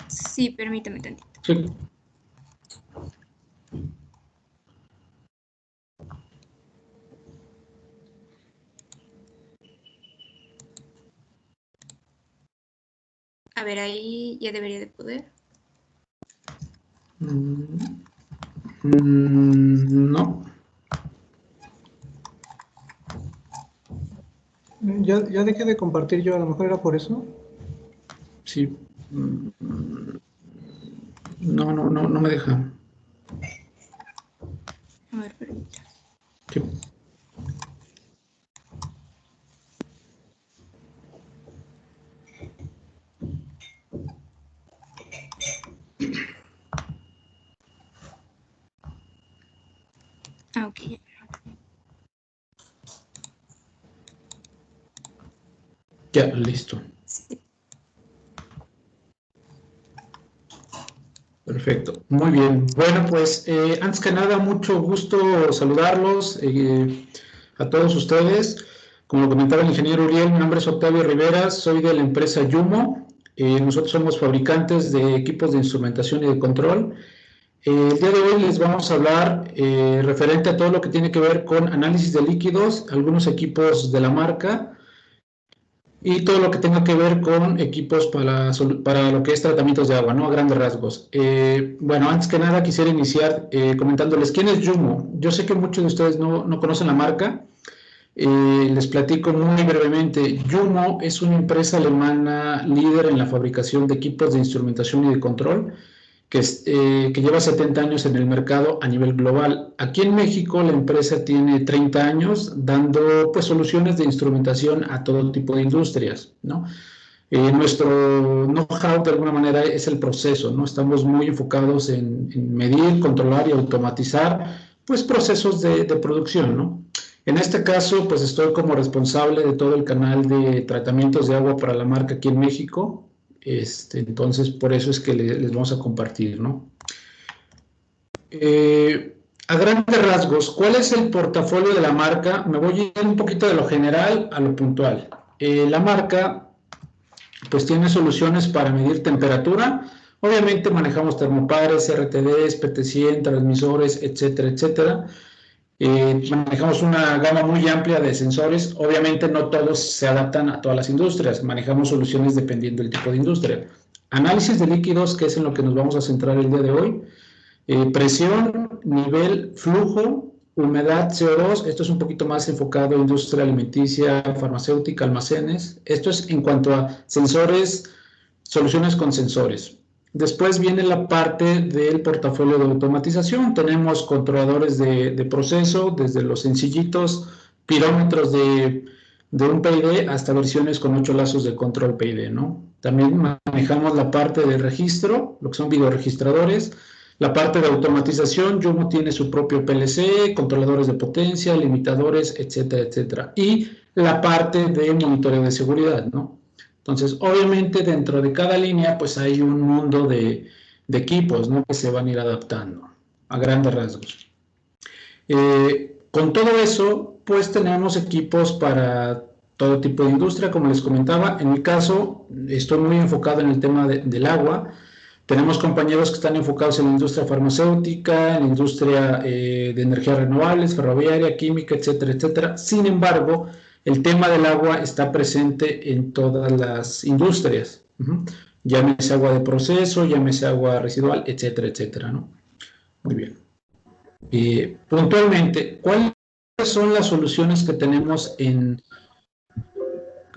Sí, permítame tantito. Sí. A ver, ahí ya debería de poder. No. Ya dejé de compartir yo, a lo mejor era por eso. Sí. No me deja. A ver, permítame. Sí. Ah, ok. Ya, listo. Sí. Perfecto, muy bien. Bueno, pues antes que nada, mucho gusto saludarlos a todos ustedes. Como comentaba el ingeniero Uriel, mi nombre es Octavio Rivera, soy de la empresa Yumo. Nosotros somos fabricantes de equipos de instrumentación y de control. El día de hoy les vamos a hablar referente a todo lo que tiene que ver con análisis de líquidos, algunos equipos de la marca y todo lo que tenga que ver con equipos para lo que es tratamientos de agua, ¿no? A grandes rasgos. Bueno, antes que nada quisiera iniciar comentándoles quién es Yumo. Yo sé que muchos de ustedes no conocen la marca. Les platico muy brevemente. Yumo es una empresa alemana líder en la fabricación de equipos de instrumentación y de control que lleva 70 años en el mercado a nivel global. Aquí en México la empresa tiene 30 años dando pues, soluciones de instrumentación a todo tipo de industrias, ¿no? Nuestro know-how de alguna manera es el proceso, ¿no? Estamos muy enfocados en medir, controlar y automatizar pues, procesos de producción, ¿no? En este caso, pues estoy como responsable de todo el canal de tratamientos de agua para la marca aquí en México. Entonces, por eso es que les vamos a compartir, ¿no? A grandes rasgos, ¿cuál es el portafolio de la marca? Me voy a ir un poquito de lo general a lo puntual. La marca, pues tiene soluciones para medir temperatura. Obviamente manejamos termopares, RTDs, PT100, transmisores, etcétera, etcétera. Manejamos una gama muy amplia de sensores. Obviamente no todos se adaptan a todas las industrias. Manejamos soluciones dependiendo del tipo de industria. Análisis de líquidos, que es en lo que nos vamos a centrar el día de hoy. Presión, nivel, flujo, humedad, CO2. Esto es un poquito más enfocado a industria alimenticia, farmacéutica, almacenes. Esto es en cuanto a sensores, soluciones con sensores. Después viene la parte del portafolio de automatización. Tenemos controladores de proceso, desde los sencillitos, pirómetros de un PID hasta versiones con 8 lazos de control PID, ¿no? También manejamos la parte de registro, lo que son videoregistradores. La parte de automatización, Yumo tiene su propio PLC, controladores de potencia, limitadores, etcétera, etcétera. Y la parte de monitoreo de seguridad, ¿no? Entonces, obviamente, dentro de cada línea, pues hay un mundo de equipos, ¿no? Que se van a ir adaptando a grandes rasgos. Con todo eso, pues tenemos equipos para todo tipo de industria, como les comentaba. En mi caso, estoy muy enfocado en el tema del agua. Tenemos compañeros que están enfocados en la industria farmacéutica, en la industria de energías renovables, ferroviaria, química, etcétera, etcétera. Sin embargo, el tema del agua está presente en todas las industrias. Llámese agua de proceso, llámese agua residual, etcétera, etcétera, ¿no? Muy bien. Puntualmente, ¿cuáles son las soluciones que tenemos en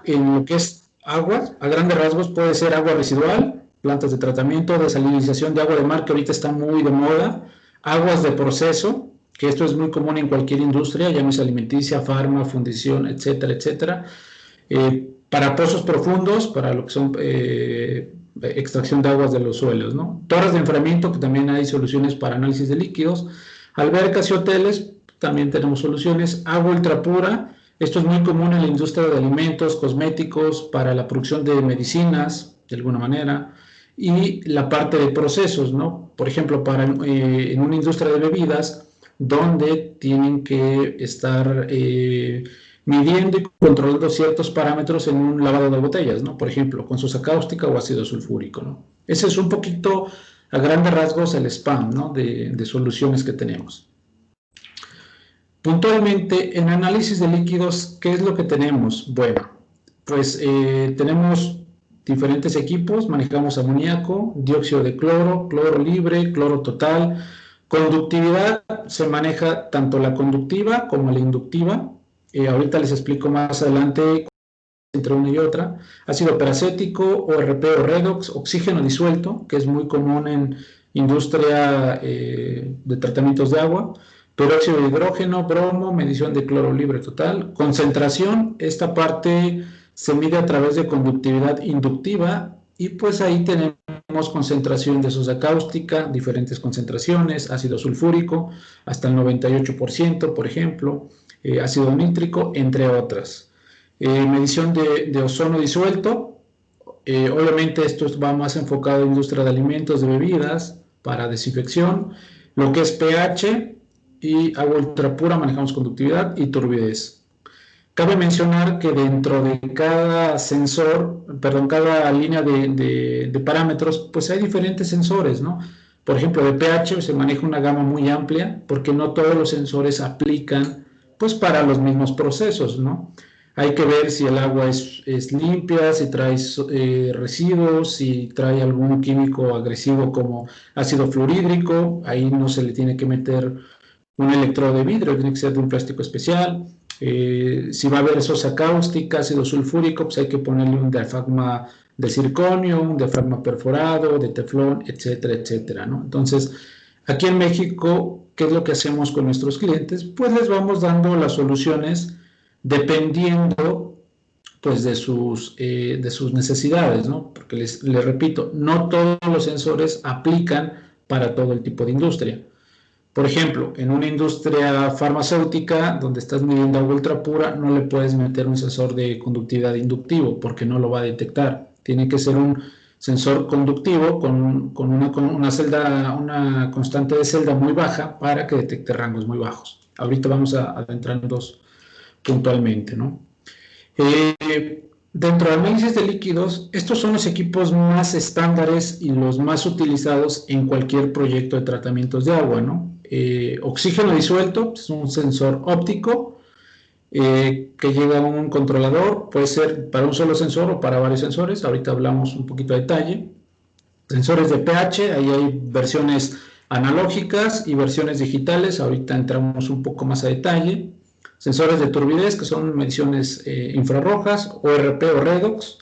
lo que es agua? A grandes rasgos puede ser agua residual, plantas de tratamiento, desalinización de agua de mar, que ahorita está muy de moda, aguas de proceso, que esto es muy común en cualquier industria, llámese alimenticia, farma, fundición, etcétera, etcétera. Para pozos profundos, para lo que son extracción de aguas de los suelos, ¿no? Torres de enfriamiento, que también hay soluciones para análisis de líquidos. Albercas y hoteles, también tenemos soluciones. Agua ultrapura, esto es muy común en la industria de alimentos, cosméticos, para la producción de medicinas, de alguna manera. Y la parte de procesos, ¿no? Por ejemplo, en una industria de bebidas, donde tienen que estar midiendo y controlando ciertos parámetros en un lavado de botellas, ¿no? Por ejemplo, con sosa cáustica o ácido sulfúrico, ¿no? Ese es un poquito, a grandes rasgos, el spam, ¿no? de soluciones que tenemos. Puntualmente, en análisis de líquidos, ¿qué es lo que tenemos? Bueno, pues tenemos diferentes equipos, manejamos amoníaco, dióxido de cloro, cloro libre, cloro total. Conductividad, se maneja tanto la conductiva como la inductiva. Ahorita les explico más adelante entre una y otra. Ácido peracético, ORP o redox, oxígeno disuelto, que es muy común en industria de tratamientos de agua. Peróxido de hidrógeno, bromo, medición de cloro libre total. Concentración, esta parte se mide a través de conductividad inductiva y pues ahí tenemos concentración de sosa cáustica, diferentes concentraciones, ácido sulfúrico, hasta el 98%, por ejemplo, ácido nítrico, entre otras. Medición de ozono disuelto, obviamente esto va más enfocado a industria de alimentos, de bebidas, para desinfección. Lo que es pH y agua ultrapura manejamos conductividad y turbidez. Cabe mencionar que dentro de cada sensor, perdón, cada línea de parámetros, pues hay diferentes sensores, ¿no? Por ejemplo, de pH se maneja una gama muy amplia porque no todos los sensores aplican pues para los mismos procesos, ¿no? Hay que ver si el agua es limpia, si trae residuos, si trae algún químico agresivo como ácido fluorhídrico, ahí no se le tiene que meter un electrodo de vidrio, tiene que ser de un plástico especial. Si va a haber sosa cáustica, ácido sulfúrico, pues hay que ponerle un diafragma de circonio, un diafragma perforado, de teflón, etcétera, etcétera, ¿no? Entonces, aquí en México, ¿qué es lo que hacemos con nuestros clientes? Pues les vamos dando las soluciones dependiendo pues de sus necesidades, ¿no? Porque les repito, no todos los sensores aplican para todo el tipo de industria. Por ejemplo, en una industria farmacéutica donde estás midiendo agua ultra pura, no le puedes meter un sensor de conductividad inductivo porque no lo va a detectar. Tiene que ser un sensor conductivo con una constante de celda muy baja para que detecte rangos muy bajos. Ahorita vamos a adentrarnos puntualmente, ¿no? Dentro de análisis de líquidos, estos son los equipos más estándares y los más utilizados en cualquier proyecto de tratamientos de agua, ¿no? Oxígeno disuelto es un sensor óptico que llega a un controlador, puede ser para un solo sensor o para varios sensores, ahorita hablamos un poquito de detalle. Sensores de pH, ahí hay versiones analógicas y versiones digitales, ahorita entramos un poco más a detalle. Sensores de turbidez, que son mediciones infrarrojas, ORP o redox,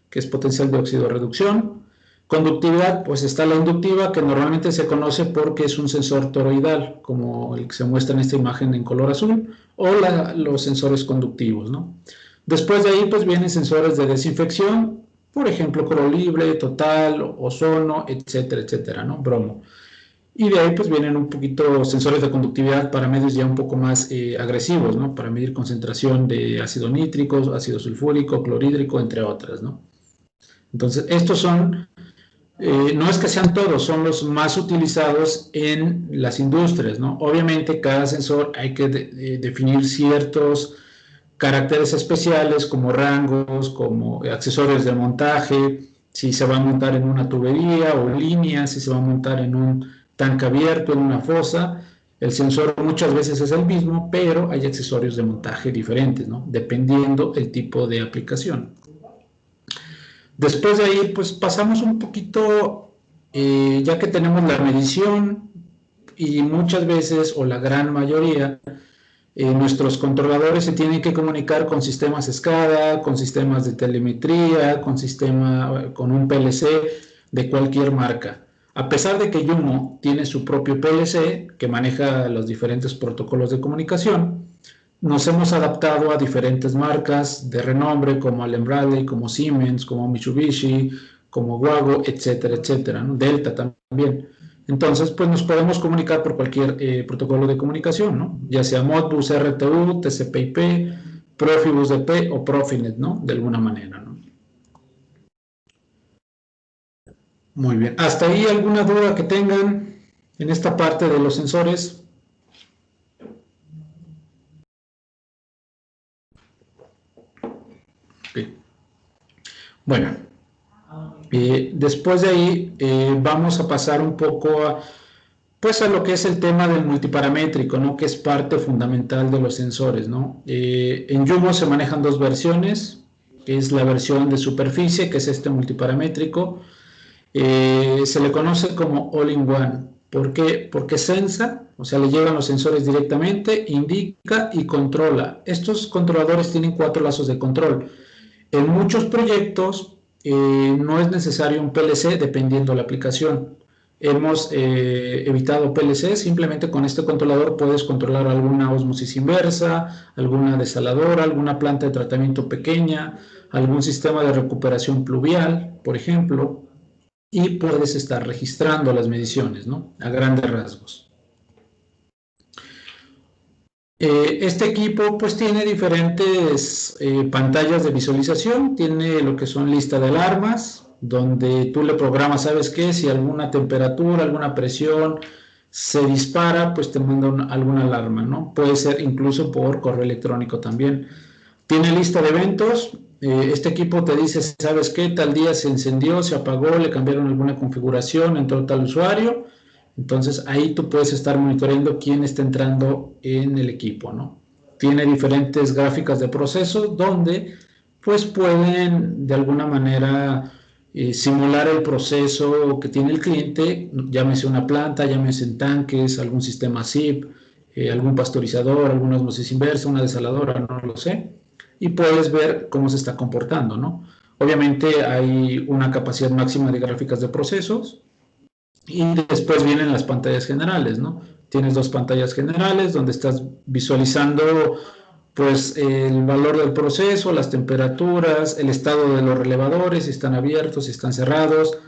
que es potencial de oxidorreducción. Conductividad, pues está la inductiva, que normalmente se conoce porque es un sensor toroidal, como el que se muestra en esta imagen en color azul, o los sensores conductivos, ¿no? Después de ahí, pues vienen sensores de desinfección, por ejemplo, cloro libre, total, ozono, etcétera, etcétera, ¿no? Bromo. Y de ahí pues vienen un poquito sensores de conductividad para medios ya un poco más agresivos, ¿no? Para medir concentración de ácido nítrico, ácido sulfúrico, clorhídrico, entre otras, ¿no? Entonces, estos son, no es que sean todos, son los más utilizados en las industrias, ¿no? Obviamente cada sensor hay que definir ciertos caracteres especiales como rangos, como accesorios de montaje, si se va a montar en una tubería o línea, si se va a montar en un tanque abierto, en una fosa. El sensor muchas veces es el mismo, pero hay accesorios de montaje diferentes, ¿no? Dependiendo el tipo de aplicación. Después de ahí, pues pasamos un poquito, ya que tenemos la medición y muchas veces, o la gran mayoría, nuestros controladores se tienen que comunicar con sistemas SCADA, con sistemas de telemetría, con un PLC de cualquier marca. A pesar de que Yumo tiene su propio PLC que maneja los diferentes protocolos de comunicación, nos hemos adaptado a diferentes marcas de renombre como Allen Bradley, como Siemens, como Mitsubishi, como Wago, etcétera, etcétera, ¿no? Delta también. Entonces, pues nos podemos comunicar por cualquier protocolo de comunicación, ¿no? Ya sea Modbus, RTU, TCP/IP, Profibus DP o Profinet, ¿no? De alguna manera, ¿no? Muy bien. ¿Hasta ahí alguna duda que tengan en esta parte de los sensores? Ok. Bueno, después de ahí vamos a pasar un poco a, pues a lo que es el tema del multiparamétrico, ¿no? Que es parte fundamental de los sensores, ¿no? En Yumo se manejan dos versiones, que es la versión de superficie, que es este multiparamétrico. Se le conoce como all-in-one. ¿Por qué? Porque sensa, o sea, le llegan los sensores directamente, indica y controla. Estos controladores tienen 4 lazos de control. En muchos proyectos no es necesario un PLC dependiendo de la aplicación. Hemos evitado PLC, simplemente con este controlador puedes controlar alguna ósmosis inversa, alguna desaladora, alguna planta de tratamiento pequeña, algún sistema de recuperación pluvial, por ejemplo, y puedes estar registrando las mediciones, ¿no? A grandes rasgos. Este equipo pues tiene diferentes pantallas de visualización, tiene lo que son lista de alarmas, donde tú le programas, ¿sabes qué? Si alguna temperatura, alguna presión se dispara, pues te manda alguna alarma, ¿no? Puede ser incluso por correo electrónico también. Tiene lista de eventos, este equipo te dice, ¿sabes qué? Tal día se encendió, se apagó, le cambiaron alguna configuración, entró tal usuario. Entonces ahí tú puedes estar monitoreando quién está entrando en el equipo, ¿no? Tiene diferentes gráficas de proceso donde pues pueden de alguna manera simular el proceso que tiene el cliente, llámese una planta, llámese en tanques, algún sistema SIP, algún pasteurizador, alguna osmosis inversa, una desaladora, no lo sé, y puedes ver cómo se está comportando, ¿no? Obviamente hay una capacidad máxima de gráficas de procesos, y después vienen las pantallas generales, ¿no? Tienes dos pantallas generales donde estás visualizando pues el valor del proceso, las temperaturas, el estado de los relevadores, si están abiertos, si están cerrados.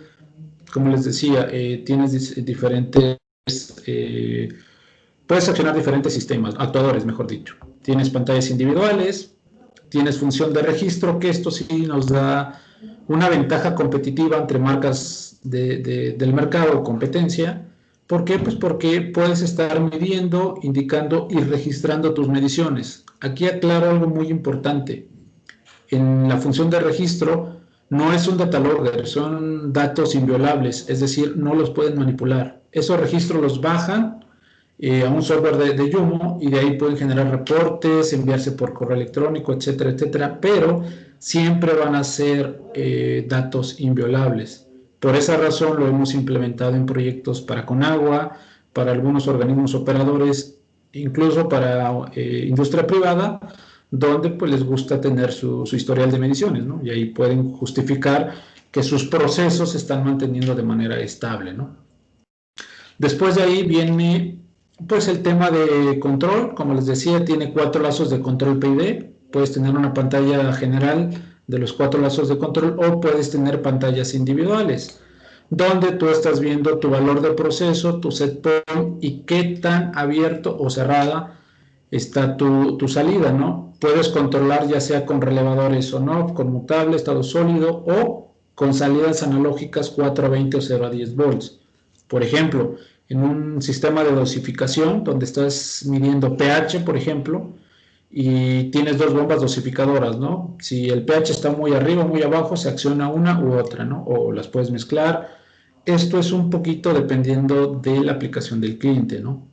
Como les decía, tienes diferentes, puedes accionar diferentes sistemas, actuadores, mejor dicho. Tienes pantallas individuales, tienes función de registro, que esto sí nos da una ventaja competitiva entre marcas del mercado o competencia. ¿Por qué? Pues porque puedes estar midiendo, indicando y registrando tus mediciones. Aquí aclaro algo muy importante. En la función de registro no es un data logger, son datos inviolables, es decir, no los pueden manipular. Esos registros los bajan a un software de Yumo y de ahí pueden generar reportes, enviarse por correo electrónico, etcétera, etcétera, pero siempre van a ser datos inviolables. Por esa razón lo hemos implementado en proyectos para Conagua, para algunos organismos operadores, incluso para industria privada, donde pues les gusta tener su historial de mediciones, ¿no? Y ahí pueden justificar que sus procesos se están manteniendo de manera estable, ¿no? Después de ahí viene pues el tema de control, como les decía, tiene 4 lazos de control PID, puedes tener una pantalla general de los 4 lazos de control o puedes tener pantallas individuales, donde tú estás viendo tu valor de proceso, tu set point y qué tan abierto o cerrada está tu salida, ¿no? Puedes controlar ya sea con relevadores on-off, con mutable, estado sólido o con salidas analógicas 4 a 20 o 0 a 10 volts. Por ejemplo, en un sistema de dosificación donde estás midiendo pH, por ejemplo, y tienes dos bombas dosificadoras, ¿no? Si el pH está muy arriba o muy abajo, se acciona una u otra, ¿no? O las puedes mezclar. Esto es un poquito dependiendo de la aplicación del cliente, ¿no?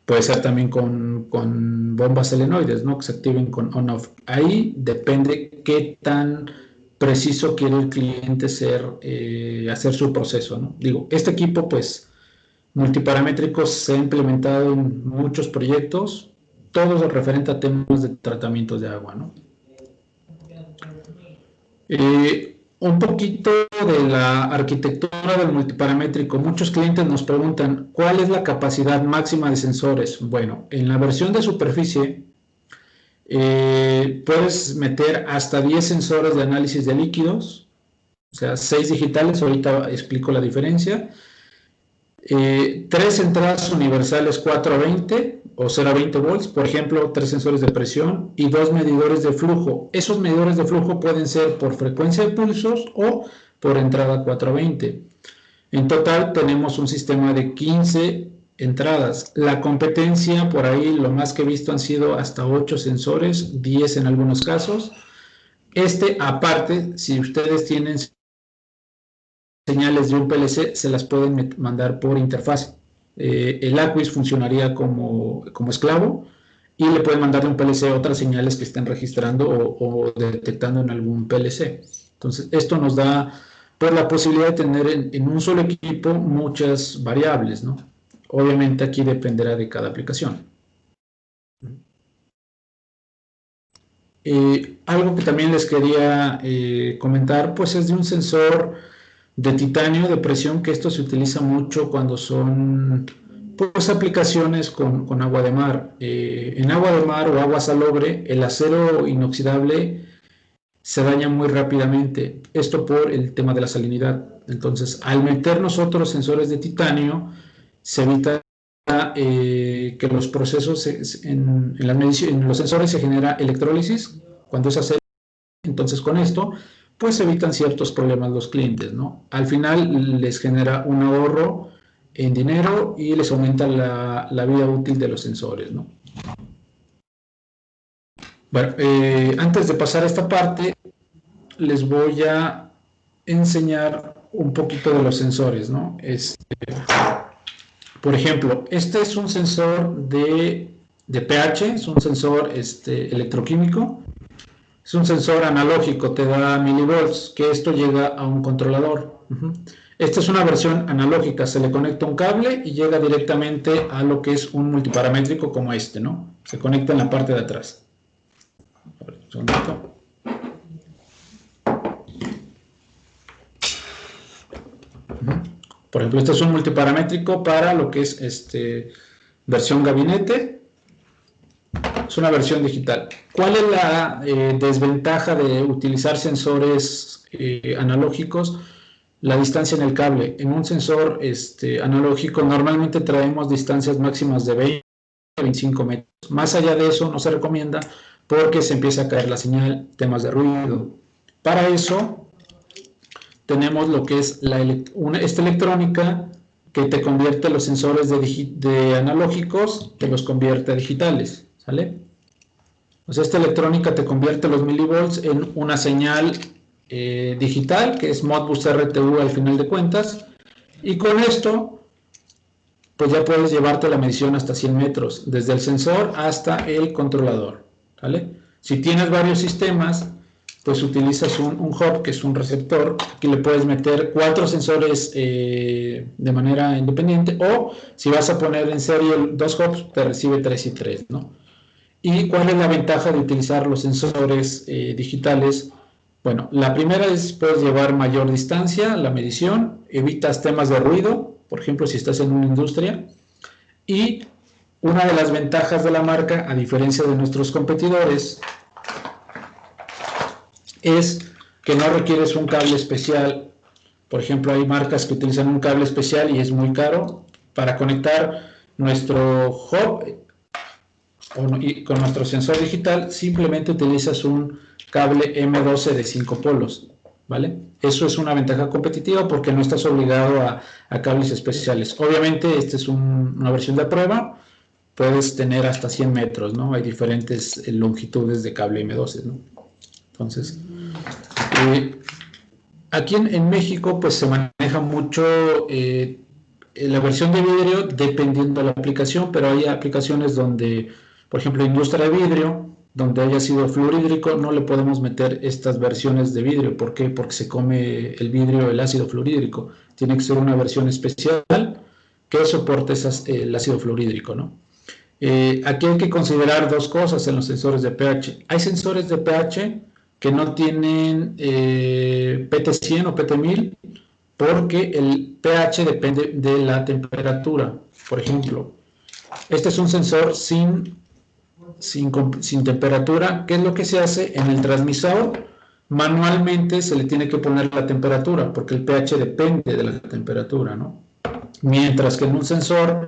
Puede ser también con bombas selenoides, ¿no? Que se activen con on-off. Ahí depende qué tan preciso quiere el cliente ser, hacer su proceso, ¿no? Digo, este equipo, pues, multiparamétrico se ha implementado en muchos proyectos, todos referente a temas de tratamientos de agua, ¿no? Un poquito de la arquitectura del multiparamétrico. Muchos clientes nos preguntan, ¿cuál es la capacidad máxima de sensores? Bueno, en la versión de superficie puedes meter hasta 10 sensores de análisis de líquidos, o sea, 6 digitales, ahorita explico la diferencia. 3 entradas universales 4 a 20 o 0 a 20 volts, por ejemplo, 3 sensores de presión y 2 medidores de flujo. Esos medidores de flujo pueden ser por frecuencia de pulsos o por entrada 4 a 20. En total tenemos un sistema de 15 entradas. La competencia, por ahí lo más que he visto han sido hasta 8 sensores, 10 en algunos casos. Aparte, si ustedes tienen señales de un PLC, se las pueden mandar por interfaz. El Aquis funcionaría como esclavo y le pueden mandar de un PLC otras señales que estén registrando o detectando en algún PLC. Entonces, esto nos da pues, la posibilidad de tener en un solo equipo muchas variables, ¿no? Obviamente aquí dependerá de cada aplicación. Algo que también les quería comentar, pues es de un sensor de titanio de presión, que esto se utiliza mucho cuando son pues, aplicaciones con agua de mar. En agua de mar o agua salobre, el acero inoxidable se daña muy rápidamente, esto por el tema de la salinidad. Entonces, al meter nosotros sensores de titanio, se evita que los procesos en los sensores se genera electrólisis cuando es acero. Entonces, con esto, pues evitan ciertos problemas los clientes, ¿no? Al final les genera un ahorro en dinero y les aumenta la vida útil de los sensores, ¿no? Bueno, antes de pasar a esta parte, les voy a enseñar un poquito de los sensores, ¿no? Por ejemplo, este es un sensor de pH, es un sensor electroquímico, es un sensor analógico, te da milivolts, que esto llega a un controlador. Esta es una versión analógica, se le conecta un cable y llega directamente a lo que es un multiparamétrico como este, ¿no? Se conecta en la parte de atrás. A ver, un segundito. Por ejemplo, este es un multiparamétrico para lo que es versión gabinete. Es una versión digital. ¿Cuál es la desventaja de utilizar sensores analógicos? La distancia en el cable. En un sensor analógico normalmente traemos distancias máximas de 20 a 25 metros. Más allá de eso no se recomienda porque se empieza a caer la señal, temas de ruido. Para eso tenemos lo que es esta electrónica que te convierte los sensores de analógicos, te los convierte a digitales, ¿sale? O sea, esta electrónica te convierte los milivolts en una señal digital, que es Modbus RTU al final de cuentas, y con esto, pues ya puedes llevarte la medición hasta 100 metros, desde el sensor hasta el controlador, ¿vale? Si tienes varios sistemas, pues utilizas un hub, que es un receptor, que le puedes meter 4 sensores de manera independiente, o si vas a poner en serie 2 hubs, te recibe 3 y 3, ¿no? ¿Y cuál es la ventaja de utilizar los sensores digitales? Bueno, la primera es puedes llevar mayor distancia, la medición, evitas temas de ruido, por ejemplo, si estás en una industria, y una de las ventajas de la marca, a diferencia de nuestros competidores, es que no requieres un cable especial. Por ejemplo, hay marcas que utilizan un cable especial y es muy caro. Para conectar nuestro hub y con nuestro sensor digital, simplemente utilizas un cable M12 de 5 polos, ¿vale? Eso es una ventaja competitiva porque no estás obligado a cables especiales. Obviamente, esta es una versión de prueba, puedes tener hasta 100 metros, ¿no? Hay diferentes longitudes de cable M12, ¿no? Entonces, aquí en México, pues se maneja mucho la versión de vidrio dependiendo de la aplicación, pero hay aplicaciones donde, por ejemplo, industria de vidrio, donde haya ácido fluorhídrico, no le podemos meter estas versiones de vidrio. ¿Por qué? Porque se come el vidrio, el ácido fluorhídrico. Tiene que ser una versión especial que soporte el ácido fluorhídrico, ¿no? Aquí hay que considerar 2 cosas en los sensores de pH. Hay sensores de pH que no tienen PT100 o PT1000 porque el pH depende de la temperatura. Por ejemplo, este es un sensor sin temperatura. ¿Qué es lo que se hace? En el transmisor manualmente se le tiene que poner la temperatura porque el pH depende de la temperatura, ¿no? Mientras que en un sensor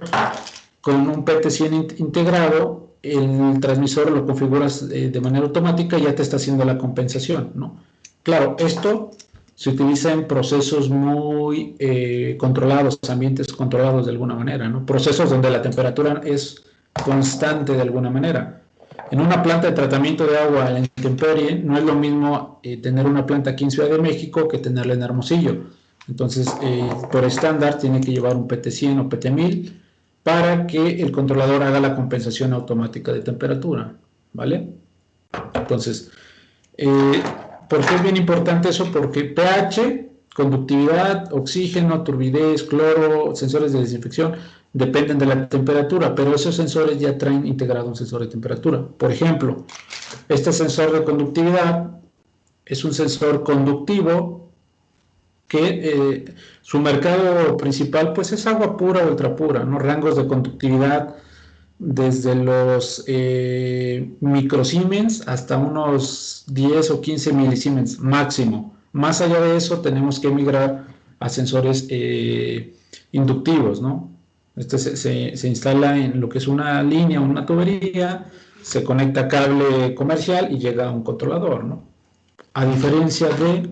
con un PT100 integrado, el transmisor lo configuras de manera automática y ya te está haciendo la compensación, ¿no? Claro, esto se utiliza en procesos muy controlados, ambientes controlados de alguna manera, ¿no? Procesos donde la temperatura es constante de alguna manera. En una planta de tratamiento de agua a la intemperie no es lo mismo tener una planta aquí en Ciudad de México que tenerla en Hermosillo. Entonces, por estándar tiene que llevar un PT100 o PT1000 para que el controlador haga la compensación automática de temperatura, ¿vale? Entonces, ¿por qué es bien importante eso? Porque pH, conductividad, oxígeno, turbidez, cloro, sensores de desinfección, dependen de la temperatura, pero esos sensores ya traen integrado un sensor de temperatura. Por ejemplo, este sensor de conductividad es un sensor conductivo que su mercado principal pues es agua pura o ultrapura, ¿no? Rangos de conductividad desde los microsiemens hasta unos 10 o 15 milisiemens máximo. Más allá de eso tenemos que migrar a sensores inductivos, ¿no? Este se instala en lo que es una línea, una tubería, se conecta cable comercial y llega a un controlador, ¿no? A diferencia de,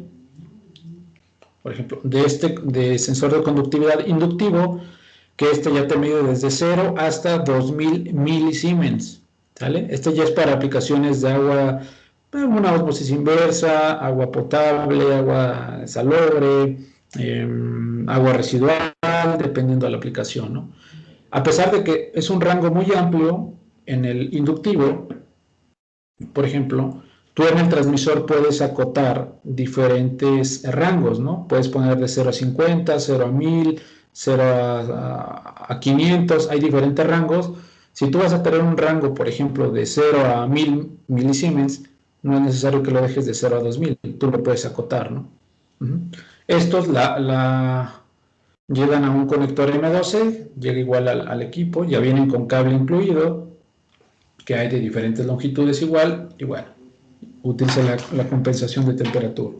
por ejemplo, de sensor de conductividad inductivo, que este ya te mide desde 0 hasta 2000 milisiemens, ¿sale? Este ya es para aplicaciones de agua, una ósmosis inversa, agua potable, agua salobre, agua residual, dependiendo de la aplicación, ¿no? A pesar de que es un rango muy amplio, en el inductivo, por ejemplo, tú en el transmisor puedes acotar diferentes rangos, ¿no? Puedes poner de 0 a 50, 0 a 1000, 0 a 500, hay diferentes rangos. Si tú vas a tener un rango, por ejemplo, de 0 a 1000 milisiemens, no es necesario que lo dejes de 0 a 2000, tú lo puedes acotar, ¿no? Estos llegan a un conector M12, llega igual al equipo, ya vienen con cable incluido, que hay de diferentes longitudes igual, y bueno, utiliza la compensación de temperatura.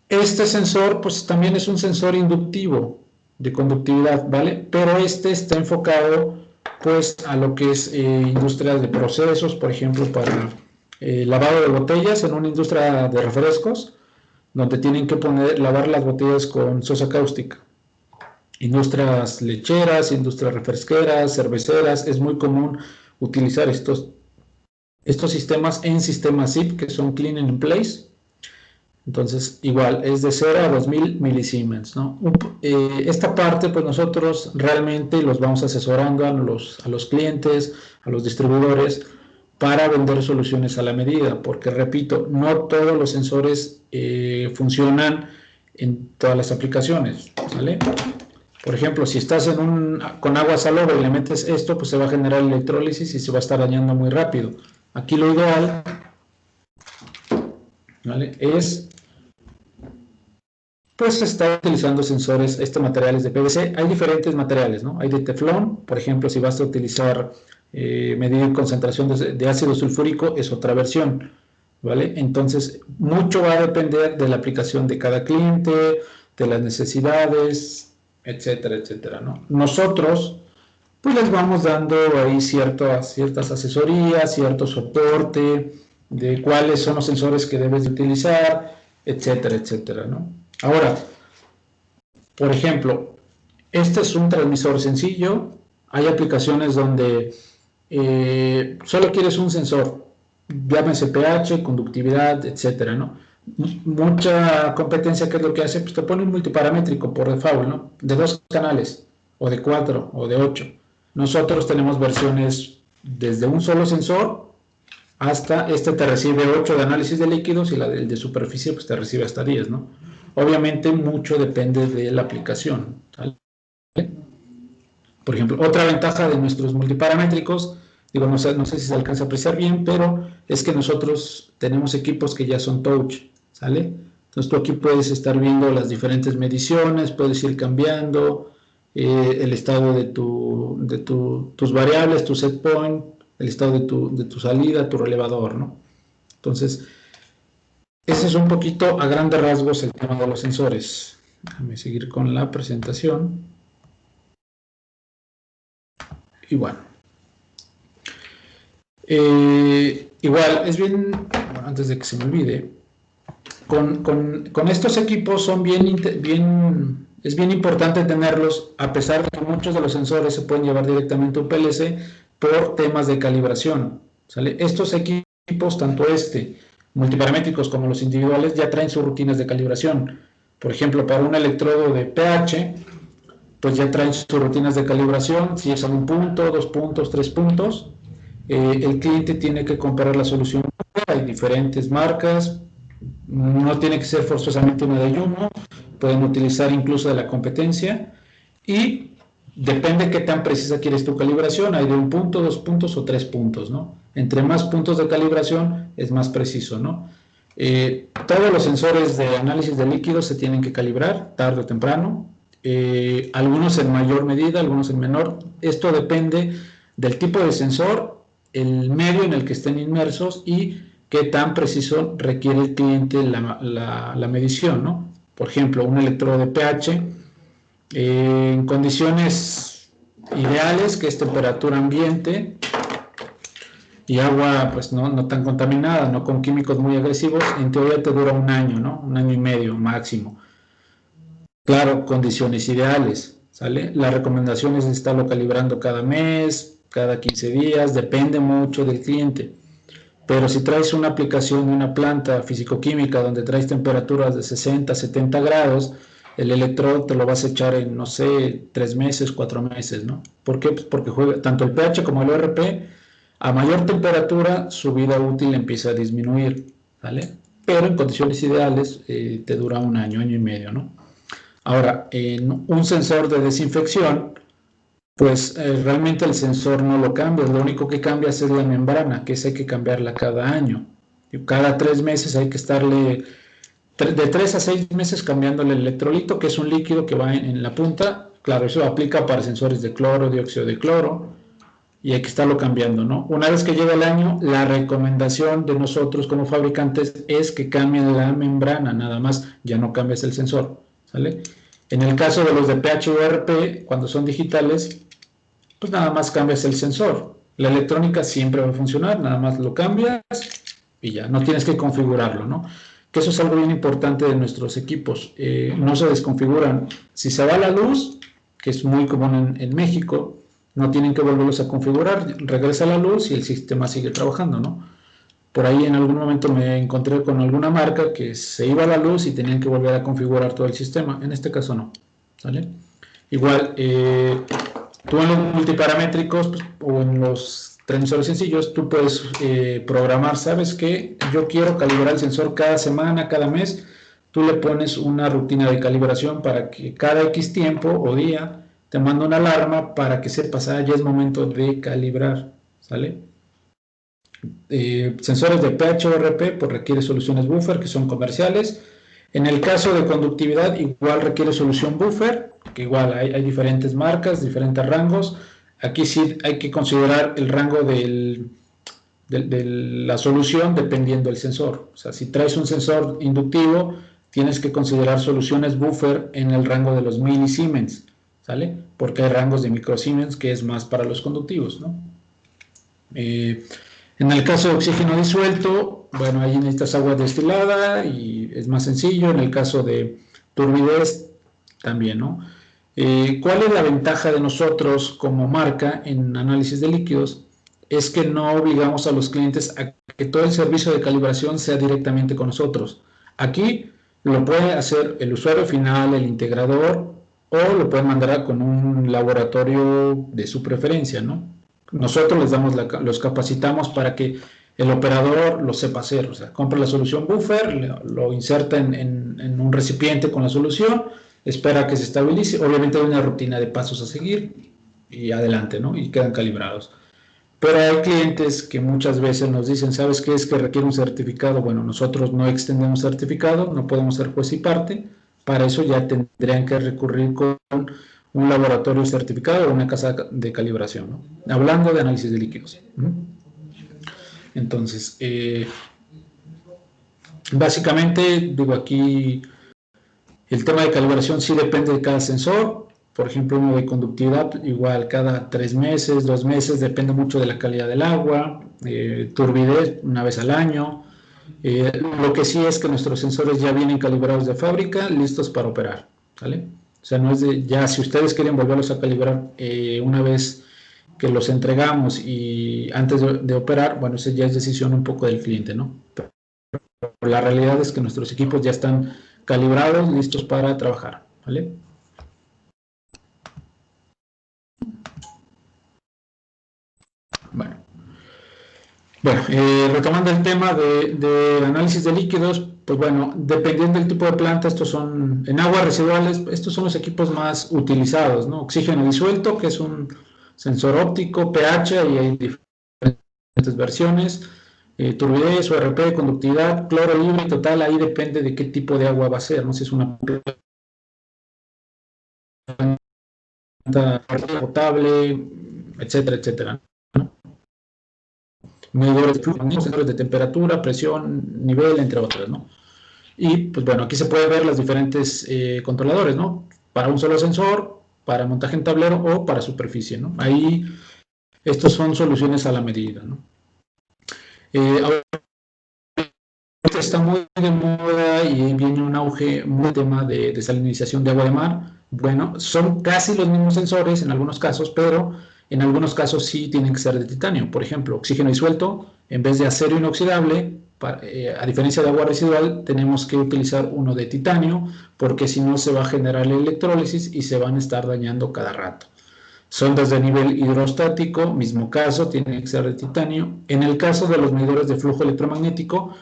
Este sensor, pues también es un sensor inductivo de conductividad, ¿vale? Pero este está enfocado, pues, a lo que es industrias de procesos, por ejemplo, para lavado de botellas en una industria de refrescos, donde tienen que lavar las botellas con sosa cáustica. Industrias lecheras, industrias refresqueras, cerveceras, es muy común utilizar estos sistemas en sistemas ZIP, que son Clean and in Place. Entonces, igual, es de 0 a 2000 milisiemens, ¿no? Esta parte, pues nosotros realmente los vamos asesorando a los clientes, a los distribuidores, para vender soluciones a la medida, porque repito, no todos los sensores funcionan en todas las aplicaciones, ¿vale? Por ejemplo, si estás con agua salobre y le metes esto, pues se va a generar electrólisis y se va a estar dañando muy rápido. Aquí lo ideal, ¿vale?, es pues estar utilizando sensores, materiales de PVC. Hay diferentes materiales, ¿no? Hay de teflón, por ejemplo, si vas a utilizar medir concentración de ácido sulfúrico, es otra versión, ¿vale? Entonces, mucho va a depender de la aplicación de cada cliente, de las necesidades, etcétera, etcétera, ¿no? Nosotros, pues les vamos dando ahí ciertas asesorías, cierto soporte de cuáles son los sensores que debes de utilizar, etcétera, etcétera, ¿no? Ahora, por ejemplo, este es un transmisor sencillo. Hay aplicaciones donde solo quieres un sensor, llámese pH, conductividad, etcétera, ¿no? Mucha competencia, ¿qué es lo que hace? Pues te pone un multiparamétrico por default, ¿no? De 2 canales, o de 4, o de 8. Nosotros tenemos versiones desde un solo sensor hasta te recibe 8 de análisis de líquidos, y el de superficie pues te recibe hasta 10, ¿no? Obviamente mucho depende de la aplicación, ¿vale? Por ejemplo, otra ventaja de nuestros multiparamétricos, digo, no sé si se alcanza a apreciar bien, pero es que nosotros tenemos equipos que ya son touch, ¿sale? Entonces tú aquí puedes estar viendo las diferentes mediciones, puedes ir cambiando el estado de tus variables, tu set point, el estado de tu salida, tu relevador, ¿no? Entonces, ese es un poquito a grandes rasgos el tema de los sensores. Déjame seguir con la presentación. Y bueno. Igual, es bien, bueno, antes de que se me olvide, con estos equipos es bien importante tenerlos, a pesar de que muchos de los sensores se pueden llevar directamente a un PLC, por temas de calibración, ¿sale? Estos equipos, tanto multiparamétricos como los individuales, ya traen sus rutinas de calibración. Por ejemplo, para un electrodo de pH, pues ya traen sus rutinas de calibración, si es a 1 punto, 2 puntos, 3 puntos. El cliente tiene que comparar la solución, hay diferentes marcas, no tiene que ser forzosamente una de Juno, pueden utilizar incluso de la competencia, y depende qué tan precisa quieres tu calibración, hay de 1 punto, 2 puntos o 3 puntos, ¿no? Entre más puntos de calibración es más preciso, ¿no? Todos los sensores de análisis de líquidos se tienen que calibrar tarde o temprano, algunos en mayor medida, algunos en menor. Esto depende del tipo de sensor, el medio en el que estén inmersos y qué tan preciso requiere el cliente la medición, ¿no? Por ejemplo, un electrodo de pH en condiciones ideales, que es temperatura ambiente y agua pues no tan contaminada, no con químicos muy agresivos, en teoría te dura 1 año, ¿no? 1 año y medio máximo. Claro, condiciones ideales, ¿sale? La recomendación es estarlo calibrando cada mes, cada 15 días, depende mucho del cliente. Pero si traes una aplicación de una planta físico-química donde traes temperaturas de 60, 70 grados, el electrodo te lo vas a echar en, no sé, 3 meses, 4 meses, ¿no? ¿Por qué? Pues porque juega tanto el pH como el ORP, a mayor temperatura su vida útil empieza a disminuir, ¿vale? Pero en condiciones ideales te dura 1 año, año y medio, ¿no? Ahora, en un sensor de desinfección, pues realmente el sensor no lo cambia, lo único que cambia es la membrana, que esa hay que cambiarla cada año. Cada 3 meses hay que estarle, de 3 a 6 meses cambiándole el electrolito, que es un líquido que va en la punta. Claro, eso aplica para sensores de cloro, dióxido de cloro, y hay que estarlo cambiando, ¿no? Una vez que llega el año, la recomendación de nosotros como fabricantes es que cambien la membrana, nada más, ya no cambias el sensor, ¿sale? En el caso de los de pH o ORP, cuando son digitales, pues nada más cambias el sensor. La electrónica siempre va a funcionar, nada más lo cambias y ya, no tienes que configurarlo, ¿no? Que eso es algo bien importante de nuestros equipos, no se desconfiguran. Si se va la luz, que es muy común en México, no tienen que volverlos a configurar, regresa la luz y el sistema sigue trabajando, ¿no? Por ahí en algún momento me encontré con alguna marca que se iba la luz y tenían que volver a configurar todo el sistema, en este caso no, ¿vale? Igual, tú en los multiparamétricos pues, o en los transmisores sencillos, tú puedes programar, ¿sabes qué? Yo quiero calibrar el sensor cada semana, cada mes, tú le pones una rutina de calibración para que cada X tiempo o día te manda una alarma para que sepas, ya es momento de calibrar, ¿sale? Sensores de pH o RP, pues requiere soluciones buffer, que son comerciales. En el caso de conductividad, igual requiere solución buffer, que igual hay diferentes marcas, diferentes rangos. Aquí sí hay que considerar el rango de la solución dependiendo del sensor. O sea, si traes un sensor inductivo, tienes que considerar soluciones buffer en el rango de los milisiemens, ¿sale? Porque hay rangos de microsiemens que es más para los conductivos, ¿no? En el caso de oxígeno disuelto, bueno, ahí necesitas agua destilada y es más sencillo. En el caso de turbidez, también, ¿no? ¿Cuál es la ventaja de nosotros como marca en análisis de líquidos? Es que no obligamos a los clientes a que todo el servicio de calibración sea directamente con nosotros. Aquí lo puede hacer el usuario final, el integrador, o lo pueden mandar con un laboratorio de su preferencia, ¿no? Nosotros los capacitamos para que el operador lo sepa hacer, o sea, compra la solución buffer, lo inserta en un recipiente con la solución, espera que se estabilice, obviamente hay una rutina de pasos a seguir y adelante, ¿no? Y quedan calibrados. Pero hay clientes que muchas veces nos dicen, ¿sabes qué? Es que requiere un certificado. Bueno, nosotros no extendemos certificado, no podemos ser juez y parte, para eso ya tendrían que recurrir con un laboratorio certificado o una casa de calibración, ¿no? Hablando de análisis de líquidos. Entonces, básicamente, digo aquí, el tema de calibración sí depende de cada sensor. Por ejemplo, uno de conductividad, igual cada 3 meses, 2 meses, depende mucho de la calidad del agua, turbidez, una vez al año. Lo que sí es que nuestros sensores ya vienen calibrados de fábrica, listos para operar, ¿vale? O sea, no es de, ya si ustedes quieren volverlos a calibrar una vez que los entregamos y antes de operar, bueno, eso ya es decisión un poco del cliente, ¿no? Pero la realidad es que nuestros equipos ya están calibrados, listos para trabajar, ¿vale? Bueno, retomando el tema de análisis de líquidos, pues bueno, dependiendo del tipo de planta, estos son, en aguas residuales, estos son los equipos más utilizados, ¿no? Oxígeno disuelto, que es un sensor óptico, pH, y hay diferentes versiones, turbidez, ORP, conductividad, cloro libre y total, ahí depende de qué tipo de agua va a ser, no sé si es una planta potable, etcétera, etcétera, ¿no? Medidores de flujo, sensores de temperatura, presión, nivel, entre otras, ¿no? Y pues bueno, aquí se puede ver los diferentes controladores, ¿no? Para un solo sensor, para montaje en tablero o para superficie, ¿no? Ahí estos son soluciones a la medida, ¿no? Ahora está muy de moda y viene un auge, un tema de desalinización de agua de mar. Bueno, son casi los mismos sensores en algunos casos, pero en algunos casos sí tienen que ser de titanio. Por ejemplo, oxígeno disuelto, en vez de acero inoxidable, a diferencia de agua residual, tenemos que utilizar uno de titanio, porque si no se va a generar la electrólisis y se van a estar dañando cada rato. Sondas de nivel hidrostático, mismo caso, tiene que ser de titanio. En el caso de los medidores de flujo electromagnético,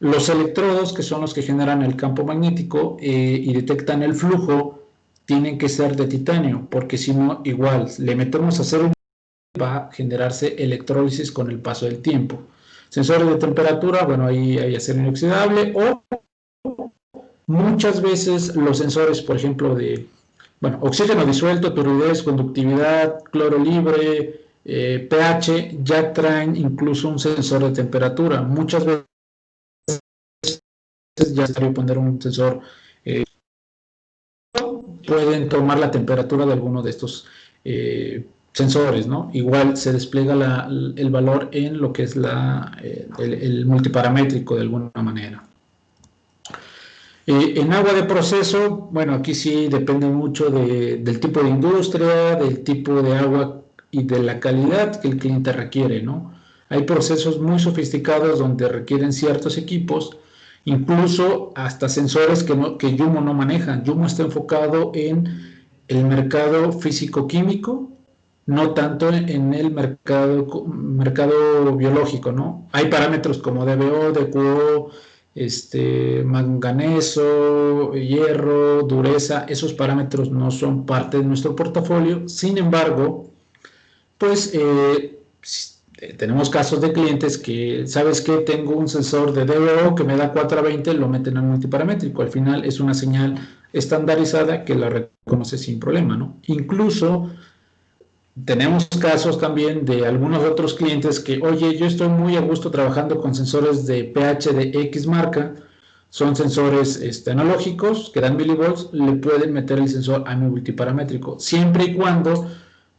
los electrodos, que son los que generan el campo magnético y detectan el flujo, tienen que ser de titanio, porque si no, igual, le metemos acero, va a generarse electrólisis con el paso del tiempo. Sensores de temperatura, bueno, ahí hay acero inoxidable, o muchas veces los sensores, por ejemplo, de, bueno, oxígeno disuelto, turbidez, conductividad, cloro libre, pH, ya traen incluso un sensor de temperatura. Muchas veces ya estaría poner un sensor, pueden tomar la temperatura de alguno de estos sensores, ¿no? Igual se despliega el valor en lo que es el multiparamétrico de alguna manera. En agua de proceso, bueno, aquí sí depende mucho del tipo de industria, del tipo de agua y de la calidad que el cliente requiere, ¿no? Hay procesos muy sofisticados donde requieren ciertos equipos, incluso hasta sensores que Yumo no maneja. Yumo está enfocado en el mercado físico-químico, no tanto en el mercado biológico, ¿no? Hay parámetros como DBO, DQO, manganeso, hierro, dureza, esos parámetros no son parte de nuestro portafolio. Sin embargo, pues tenemos casos de clientes que, ¿sabes qué? Tengo un sensor de DBO que me da 4 a 20, lo meten al multiparamétrico. Al final es una señal estandarizada que la reconoce sin problema, ¿no? Incluso tenemos casos también de algunos otros clientes que, oye, yo estoy muy a gusto trabajando con sensores de pH de X marca, son sensores analógicos que dan milivolts, le pueden meter el sensor a mi multiparamétrico, siempre y cuando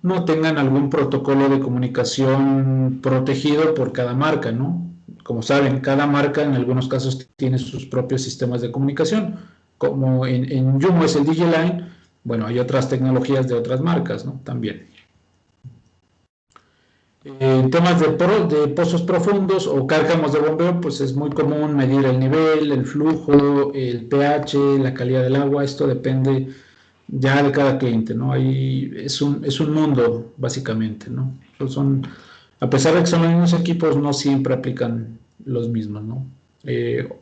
no tengan algún protocolo de comunicación protegido por cada marca, ¿no? Como saben, cada marca en algunos casos tiene sus propios sistemas de comunicación, como en Yumo es el DigiLine, bueno, hay otras tecnologías de otras marcas, ¿no? También. En temas de pozos profundos o cárcamos de bombeo, pues es muy común medir el nivel, el flujo, el pH, la calidad del agua. Esto depende ya de cada cliente, ¿no? Ahí es un mundo, básicamente, ¿no? A pesar de que son los mismos equipos, no siempre aplican los mismos, ¿no?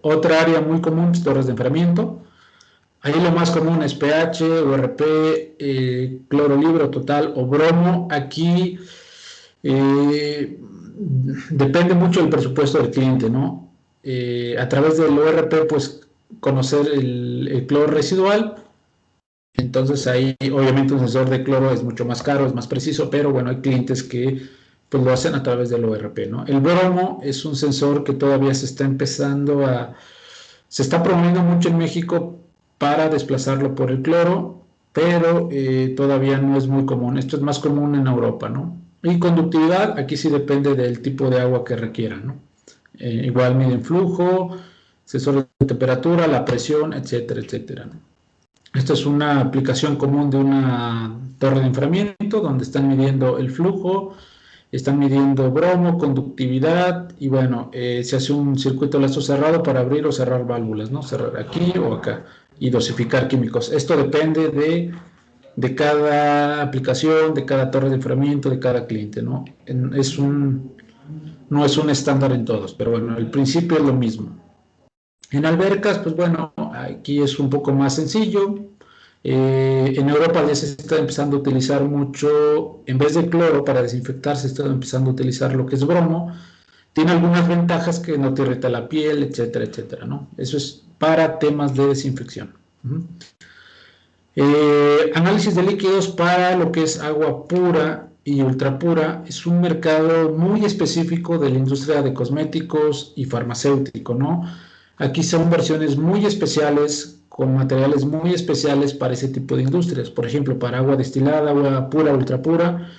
Otra área muy común es torres de enfriamiento. Ahí lo más común es pH, ORP, cloro libre total o bromo. Aquí depende mucho del presupuesto del cliente, ¿no? A través del ORP, pues conocer el cloro residual. Entonces ahí obviamente un sensor de cloro es mucho más caro, es más preciso, pero bueno, hay clientes que pues lo hacen a través del ORP, ¿no? El bromo es un sensor que todavía se está se está promoviendo mucho en México para desplazarlo por el cloro, pero todavía no es muy común. Esto es más común en Europa, ¿no? Y conductividad, aquí sí depende del tipo de agua que requieran, ¿no? Igual miden flujo, sensores de temperatura, la presión, etcétera, etcétera, ¿no? Esta es una aplicación común de una torre de enfriamiento donde están midiendo el flujo, están midiendo bromo, conductividad y bueno, se hace un circuito lazo cerrado para abrir o cerrar válvulas, ¿no? Cerrar aquí o acá y dosificar químicos. Esto depende de cada aplicación, de cada torre de enfriamiento, de cada cliente, ¿no? No es un estándar en todos, pero bueno, el principio es lo mismo. En albercas, pues bueno, aquí es un poco más sencillo. En Europa ya se está empezando a utilizar mucho, en vez de cloro para desinfectar, se está empezando a utilizar lo que es bromo. Tiene algunas ventajas que no te irrita la piel, etcétera, etcétera, ¿no? Eso es para temas de desinfección. Análisis de líquidos para lo que es agua pura y ultrapura es un mercado muy específico de la industria de cosméticos y farmacéutico, ¿no? Aquí son versiones muy especiales, con materiales muy especiales para ese tipo de industrias. Por ejemplo, para agua destilada, agua pura, ultrapura,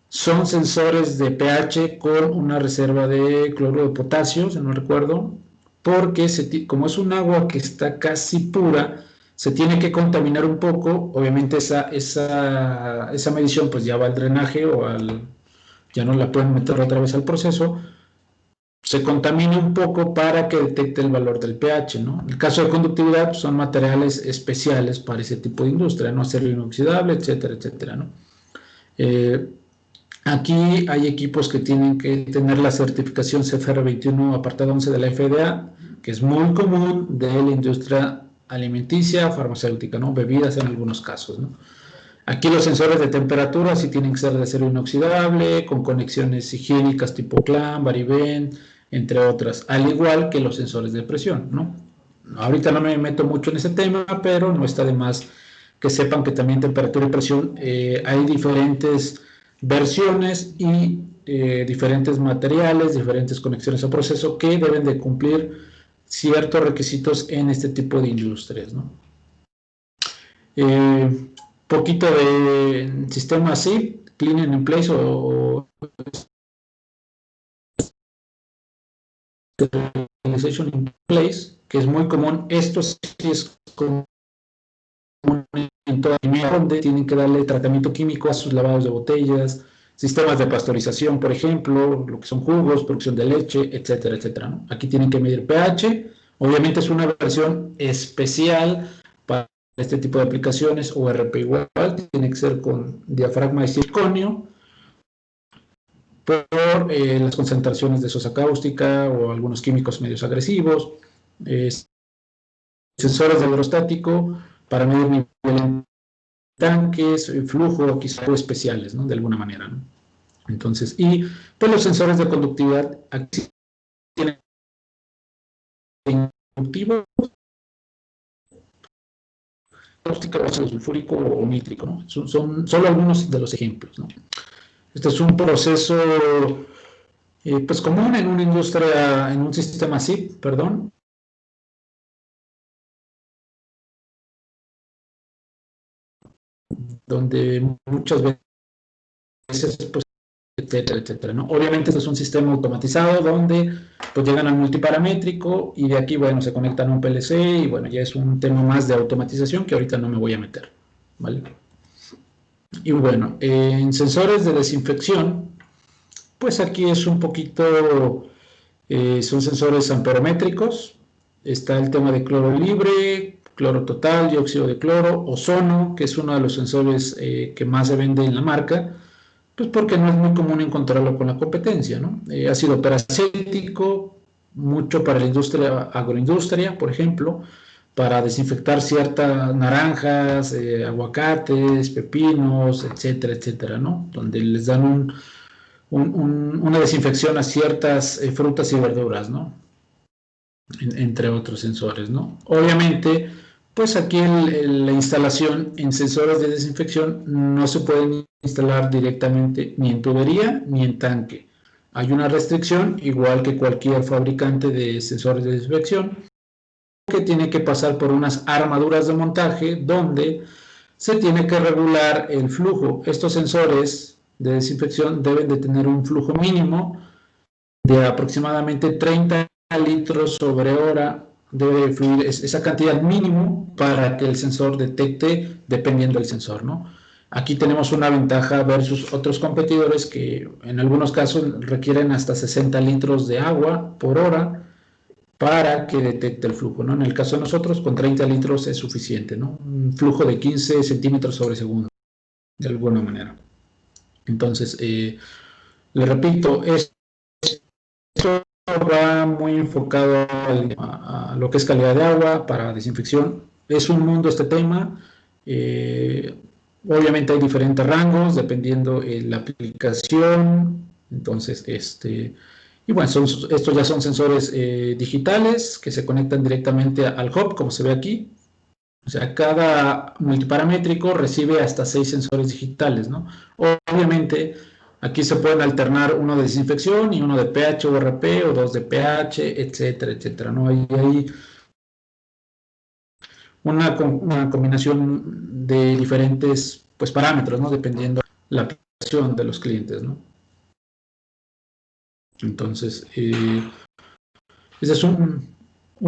son sensores de pH con una reserva de cloruro de potasio, si no recuerdo, porque como es un agua que está casi pura, se tiene que contaminar un poco. Obviamente esa medición pues ya va al drenaje ya no la pueden meter otra vez al proceso. Se contamina un poco para que detecte el valor del pH, ¿no? En el caso de conductividad, pues, son materiales especiales para ese tipo de industria, no acero inoxidable, etcétera, etcétera, ¿no? Aquí hay equipos que tienen que tener la certificación CFR 21 apartado 11 de la FDA, que es muy común de la industria alimenticia, farmacéutica, ¿no? Bebidas en algunos casos, ¿no? Aquí los sensores de temperatura sí tienen que ser de acero inoxidable, con conexiones higiénicas tipo CLAM, Variven, entre otras, al igual que los sensores de presión, ¿no? Ahorita no me meto mucho en ese tema, pero no está de más que sepan que también temperatura y presión hay diferentes versiones y diferentes materiales, diferentes conexiones a proceso que deben de cumplir ciertos requisitos en este tipo de industrias, ¿no? Poquito de sistema SIP, Cleaning in Place o Sterilization in Place, que es muy común. Esto sí es común en toda la donde tienen que darle tratamiento químico a sus lavados de botellas, sistemas de pasteurización, por ejemplo, lo que son jugos, producción de leche, etcétera, etcétera, ¿no? Aquí tienen que medir pH. Obviamente es una versión especial para este tipo de aplicaciones. ORP igual, tiene que ser con diafragma de circonio por las concentraciones de sosa cáustica o algunos químicos medios agresivos. Sensores de hidrostático para medir nivel en tanques, flujo, quizá especiales, ¿no? De alguna manera, ¿no? Entonces, y pues los sensores de conductividad aquí tienen conductivo, cáustica, ácido sulfúrico o nítrico, ¿no? Son solo algunos de los ejemplos, ¿no? Este es un proceso pues común en una industria, en un sistema SIP, perdón, donde muchas veces pues etcétera, etcétera, ¿no? Obviamente esto es un sistema automatizado donde pues llegan al multiparamétrico y de aquí, bueno, se conectan a un PLC y bueno, ya es un tema más de automatización que ahorita no me voy a meter, ¿vale? Y bueno, en sensores de desinfección, pues aquí es un poquito, son sensores amperométricos, está el tema de cloro libre, cloro total, dióxido de cloro, ozono, que es uno de los sensores que más se vende en la marca, pues porque no es muy común encontrarlo con la competencia, ¿no? Ácido peracético, mucho para la industria, agroindustria, por ejemplo, para desinfectar ciertas naranjas, aguacates, pepinos, etcétera, etcétera, ¿no? Donde les dan una desinfección a ciertas frutas y verduras, ¿no? Entre otros sensores, ¿no? Obviamente, pues aquí la instalación en sensores de desinfección no se pueden instalar directamente ni en tubería ni en tanque. Hay una restricción, igual que cualquier fabricante de sensores de desinfección, que tiene que pasar por unas armaduras de montaje donde se tiene que regular el flujo. Estos sensores de desinfección deben de tener un flujo mínimo de aproximadamente 30 litros sobre hora debe fluir esa cantidad mínimo para que el sensor detecte dependiendo del sensor, ¿no? Aquí tenemos una ventaja versus otros competidores que en algunos casos requieren hasta 60 litros de agua por hora para que detecte el flujo, ¿no? En el caso de nosotros, con 30 litros es suficiente, ¿no? Un flujo de 15 centímetros sobre segundo, de alguna manera. Entonces, le repito, esto va muy enfocado a lo que es calidad de agua para desinfección. Es un mundo este tema. Obviamente hay diferentes rangos dependiendo de la aplicación. Entonces, y bueno, estos ya son sensores digitales que se conectan directamente al hub, como se ve aquí. O sea, cada multiparamétrico recibe hasta 6 sensores digitales, ¿no? Obviamente, aquí se pueden alternar uno de desinfección y uno de pH o RP o dos de pH, etcétera, etcétera, ¿no? Hay una combinación de diferentes pues, parámetros, ¿no? Dependiendo de la aplicación de los clientes, ¿no? Entonces, ese es un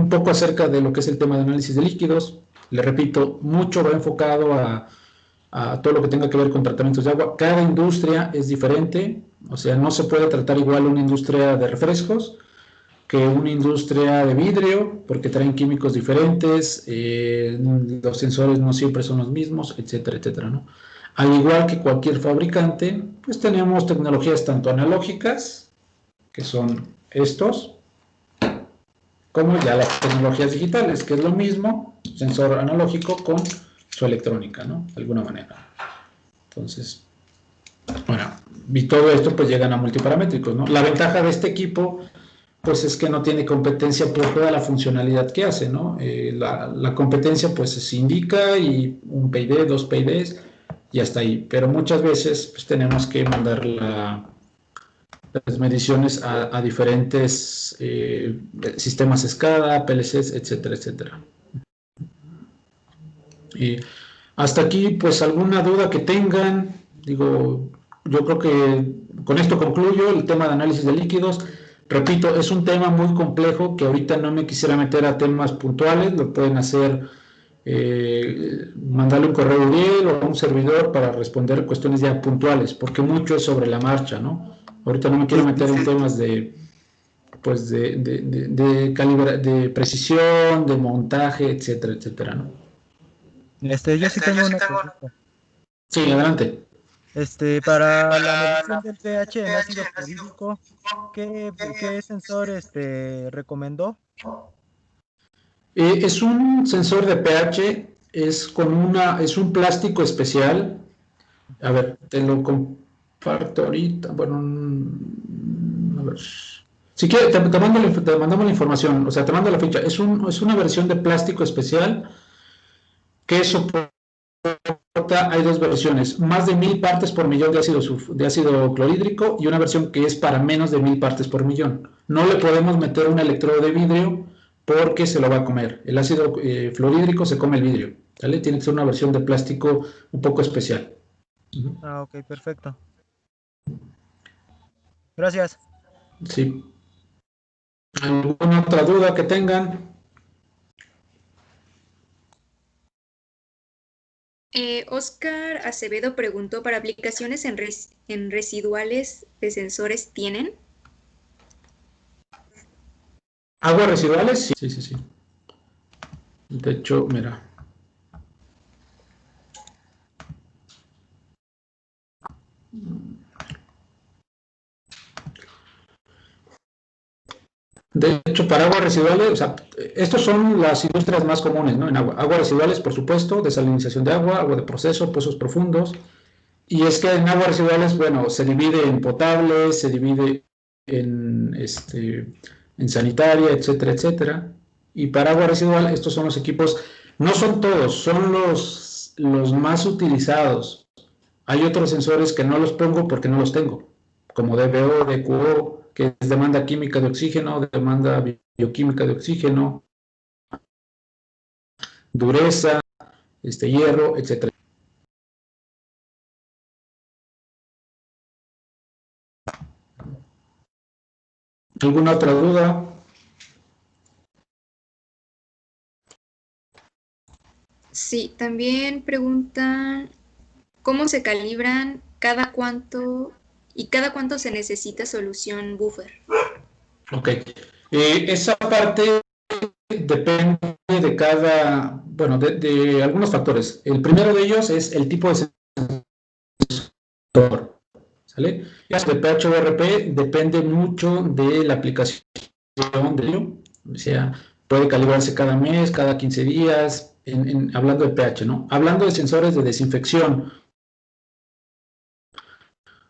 poco acerca de lo que es el tema de análisis de líquidos. Le repito, mucho va enfocado a todo lo que tenga que ver con tratamientos de agua. Cada industria es diferente, o sea, no se puede tratar igual una industria de refrescos que una industria de vidrio, porque traen químicos diferentes, los sensores no siempre son los mismos, etcétera, etcétera, ¿no? Al igual que cualquier fabricante, pues tenemos tecnologías tanto analógicas, que son estos, como ya las tecnologías digitales, que es lo mismo, sensor analógico con su electrónica, ¿no? De alguna manera. Entonces, bueno, y todo esto pues llegan a multiparamétricos, ¿no? La ventaja de este equipo pues es que no tiene competencia por toda la funcionalidad que hace, ¿no? La competencia pues se indica y un PID, dos PIDs y hasta ahí, pero muchas veces pues tenemos que mandar las mediciones a diferentes sistemas SCADA, PLCs, etcétera, etcétera. Y hasta aquí, pues alguna duda que tengan, digo, yo creo que con esto concluyo el tema de análisis de líquidos. Repito, es un tema muy complejo que ahorita no me quisiera meter a temas puntuales, lo pueden hacer, mandarle un correo a Uriel o a un servidor para responder cuestiones ya puntuales, porque mucho es sobre la marcha, ¿no? Ahorita no me quiero meter en temas de, pues de precisión, de montaje, etcétera, etcétera, ¿no? Yo sí tengo una pregunta. Sí, adelante. Para la medición del pH en ácido clorhídrico, ¿qué sensor recomendó? Es un sensor de pH, es un plástico especial. A ver, te lo comparto ahorita. Bueno, a ver. Si quieres, te mandamos la información, o sea, te mando la ficha. Es una versión de plástico especial que soporta, hay dos versiones, más de 1000 partes por millón de ácido clorhídrico y una versión que es para menos de 1000 partes por millón. No le podemos meter un electrodo de vidrio porque se lo va a comer. El ácido fluorhídrico se come el vidrio, ¿vale? Tiene que ser una versión de plástico un poco especial. Ah, ok, perfecto. Gracias. Sí. ¿Alguna otra duda que tengan? Oscar Acevedo preguntó, ¿para aplicaciones en residuales de sensores tienen? ¿Aguas residuales? Sí, sí, sí, sí. De hecho, mira. De hecho, para aguas residuales, o sea, estos son las industrias más comunes, ¿no? En agua. Aguas residuales, por supuesto, desalinización de agua, agua de proceso, pozos profundos. Y es que en aguas residuales, bueno, se divide en potables, se divide en sanitaria, etcétera, etcétera. Y para agua residual, estos son los equipos, no son todos, son los más utilizados. Hay otros sensores que no los pongo porque no los tengo, como DBO, DQO, que es demanda química de oxígeno, demanda bioquímica de oxígeno, dureza, hierro, etcétera. ¿Alguna otra duda? Sí, también preguntan cómo se calibran, cada cuánto se necesita solución buffer. Ok. Esa parte depende de cada, bueno, de algunos factores. El primero de ellos es el tipo de sensor, ¿sale? De pH o RP depende mucho de la aplicación de ello, o sea, puede calibrarse cada mes, cada 15 días, hablando de pH, ¿no? Hablando de sensores de desinfección,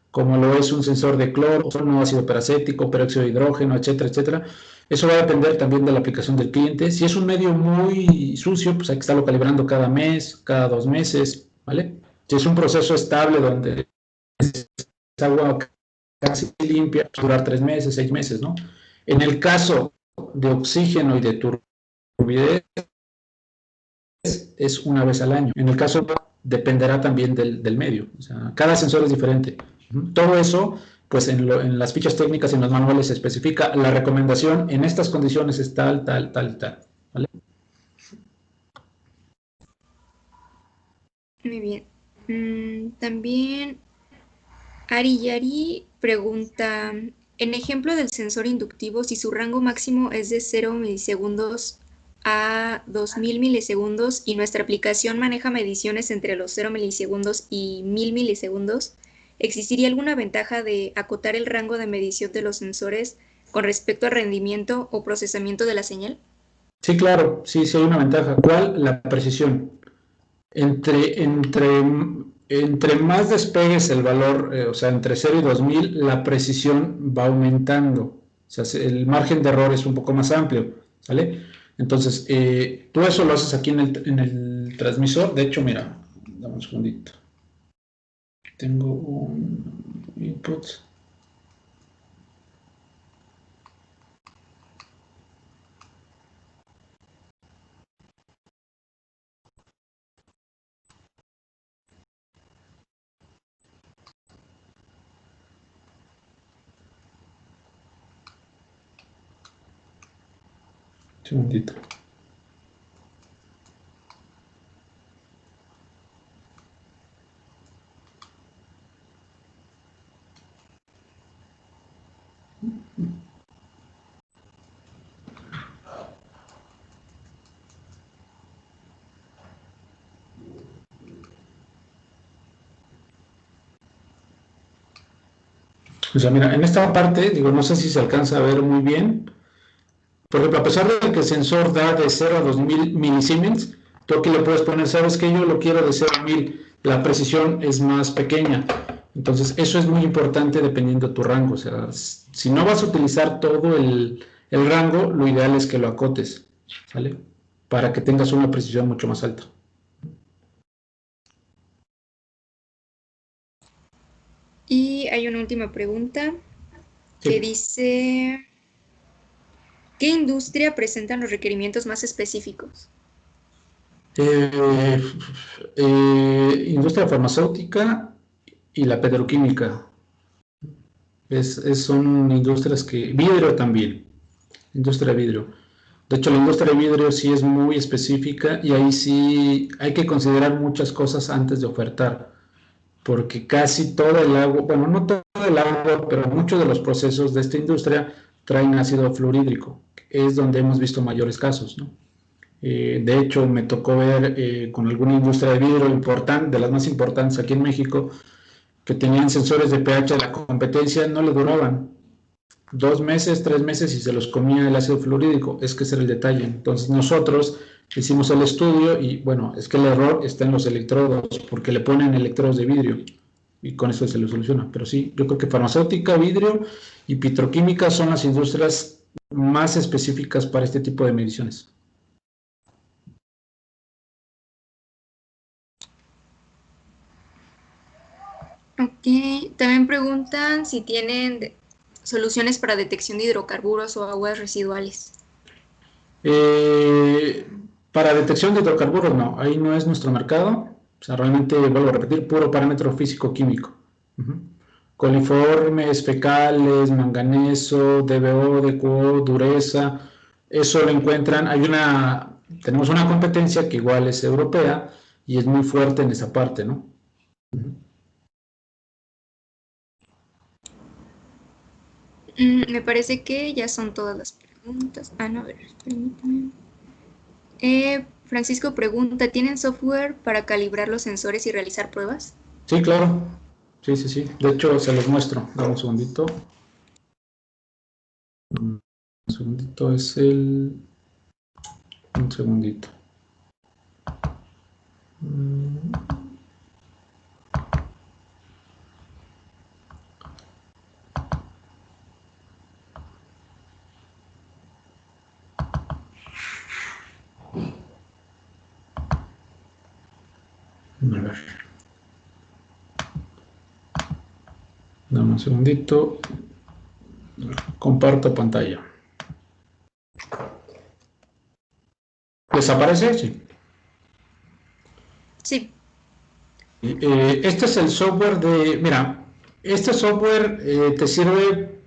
como lo es un sensor de cloro, ácido peracético, peróxido de hidrógeno, etcétera, etcétera. Eso va a depender también de la aplicación del cliente. Si es un medio muy sucio, pues hay que estarlo calibrando cada mes, cada 2 meses, ¿vale? Si es un proceso estable donde es agua casi limpia, pues durar 3 meses, 6 meses, ¿no? En el caso de oxígeno y de turbidez, es una vez al año. En el caso dependerá también del medio. O sea, cada sensor es diferente. Todo eso, pues en las fichas técnicas, en los manuales se especifica. La recomendación en estas condiciones es tal, tal, tal, tal. ¿Vale? Muy bien. También Ari Yari pregunta, en ejemplo del sensor inductivo, si su rango máximo es de 0 milisegundos a 2000 milisegundos y nuestra aplicación maneja mediciones entre los 0 milisegundos y 1000 milisegundos, ¿existiría alguna ventaja de acotar el rango de medición de los sensores con respecto al rendimiento o procesamiento de la señal? Sí, claro, sí, sí hay una ventaja. ¿Cuál? La precisión. Entre más despegues el valor, o sea, entre 0 y 2000, la precisión va aumentando. O sea, el margen de error es un poco más amplio, ¿sale? Entonces, tú eso lo haces aquí en el transmisor. De hecho, mira, dame un segundito. Tengo un input. Un segundito. O sea, mira, en esta parte, digo, no sé si se alcanza a ver muy bien. Por ejemplo, a pesar de que el sensor da de 0 a 2000 milisiemens, tú aquí le puedes poner, ¿sabes qué? Yo lo quiero de 0 a 1000. La precisión es más pequeña. Entonces, eso es muy importante dependiendo de tu rango. O sea, si no vas a utilizar todo el rango, lo ideal es que lo acotes, ¿sale? Para que tengas una precisión mucho más alta. Y hay una última pregunta que Sí. dice, ¿qué industria presentan los requerimientos más específicos? Eh, Industria farmacéutica y la petroquímica. Son industrias que... Vidrio también. Industria de vidrio. De hecho, la industria de vidrio sí es muy específica y ahí sí hay que considerar muchas cosas antes de ofertar, porque casi todo el agua, bueno, no todo el agua, pero muchos de los procesos de esta industria traen ácido fluorhídrico, es donde hemos visto mayores casos, ¿no? De hecho, me tocó ver con alguna industria de vidrio importante, de las más importantes aquí en México, que tenían sensores de pH de la competencia, no le duraban 2 meses, 3 meses y se los comía el ácido fluorhídrico. Es que ese era el detalle. Entonces nosotros hicimos el estudio y bueno, es que el error está en los electrodos, porque le ponen electrodos de vidrio y con eso se lo soluciona. Pero sí, yo creo que farmacéutica, vidrio y petroquímica son las industrias más específicas para este tipo de mediciones. Ok, también preguntan si tienen soluciones para detección de hidrocarburos o aguas residuales. Eh, para detección de hidrocarburos, no, ahí no es nuestro mercado. O sea, realmente, vuelvo a repetir, puro parámetro físico-químico. Coliformes, fecales, manganeso, DBO, DQO, dureza, eso lo encuentran. Hay una tenemos una competencia que igual es europea y es muy fuerte en esa parte, ¿no? Me parece que ya son todas las preguntas. Ah, no, a ver, permítame. Francisco pregunta, ¿tienen software para calibrar los sensores y realizar pruebas? Sí, claro. Sí, sí, sí. De hecho, se los muestro. Dame un segundito. Un segundito es el... Un segundito. A ver. Dame un segundito. Comparto pantalla. ¿Desaparece? Sí. Sí. Este es el software de... Mira, este software te sirve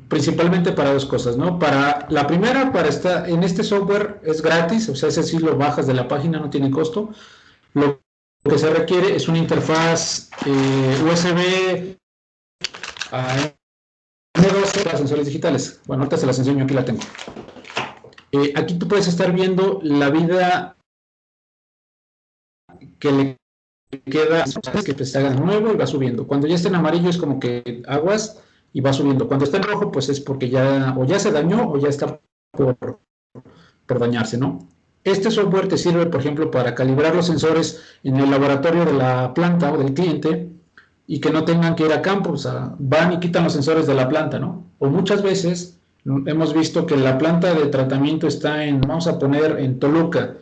principalmente para dos cosas, ¿no? Para la primera, para estar en este software es gratis, o sea, ese sí lo bajas de la página, no tiene costo. Lo que se requiere es una interfaz USB a M12 para sensores digitales. Bueno, ahorita se las enseño, aquí la tengo. Aquí tú puedes estar viendo la vida que le queda, que te haga de nuevo y va subiendo. Cuando ya está en amarillo es como que aguas y va subiendo. Cuando está en rojo, pues es porque ya o ya se dañó o ya está por dañarse, ¿no? Este software te sirve, por ejemplo, para calibrar los sensores en el laboratorio de la planta o del cliente y que no tengan que ir a campo, o sea, van y quitan los sensores de la planta, ¿no? O muchas veces hemos visto que la planta de tratamiento está en, vamos a poner, en Toluca.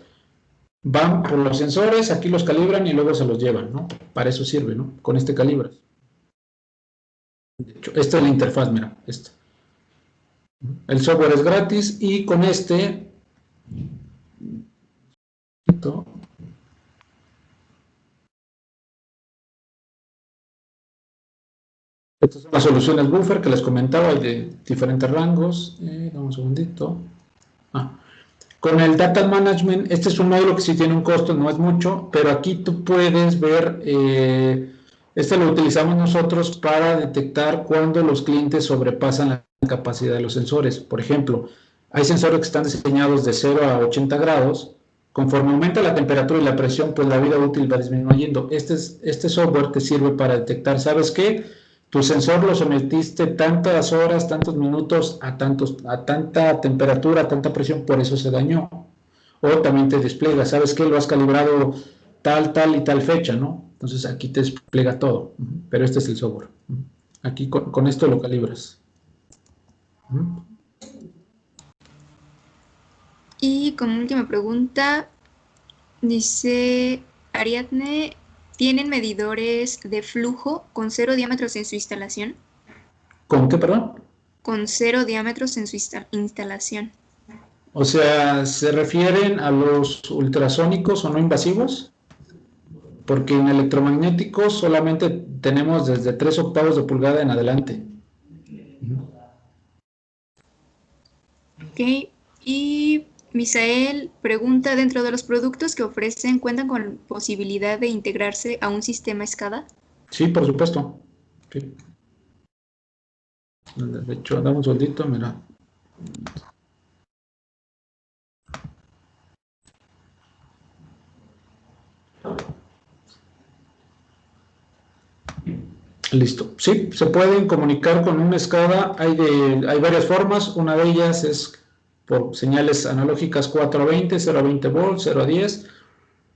Van por los sensores, aquí los calibran y luego se los llevan, ¿no? Para eso sirve, ¿no? Con este calibras. De hecho, esta es la interfaz, mira, esta. El software es gratis y con este... Estas son las soluciones buffer que les comentaba, hay de diferentes rangos. Dame un segundito. Con el Data Management, este es un módulo que sí tiene un costo, no es mucho, pero aquí tú puedes ver, este lo utilizamos nosotros para detectar cuando los clientes sobrepasan la capacidad de los sensores. Por ejemplo, hay sensores que están diseñados de 0 a 80 grados. Conforme aumenta la temperatura y la presión, pues la vida útil va disminuyendo. Este software te sirve para detectar, ¿sabes qué? Tu sensor lo sometiste tantas horas, tantos minutos, a tanta temperatura, a tanta presión, por eso se dañó. O también te despliega, ¿sabes qué? Lo has calibrado tal y tal fecha, ¿no? Entonces aquí te despliega todo, pero este es el software. Aquí con esto lo calibras. Y como última pregunta, dice Ariadne, ¿tienen medidores de flujo con 0 diámetros en su instalación? ¿Con qué, perdón? Con 0 diámetros en su instalación. O sea, ¿se refieren a los ultrasónicos o no invasivos? Porque en electromagnéticos solamente tenemos desde 3 octavos de pulgada en adelante. Ok, y Misael pregunta, ¿dentro de los productos que ofrecen cuentan con posibilidad de integrarse a un sistema SCADA? Sí, por supuesto. Sí. De hecho, dame un soldito, mira. Listo. Sí, se pueden comunicar con un SCADA. Hay varias formas. Una de ellas es por señales analógicas 4 a 20, 0 a 20 volts, 0 a 10.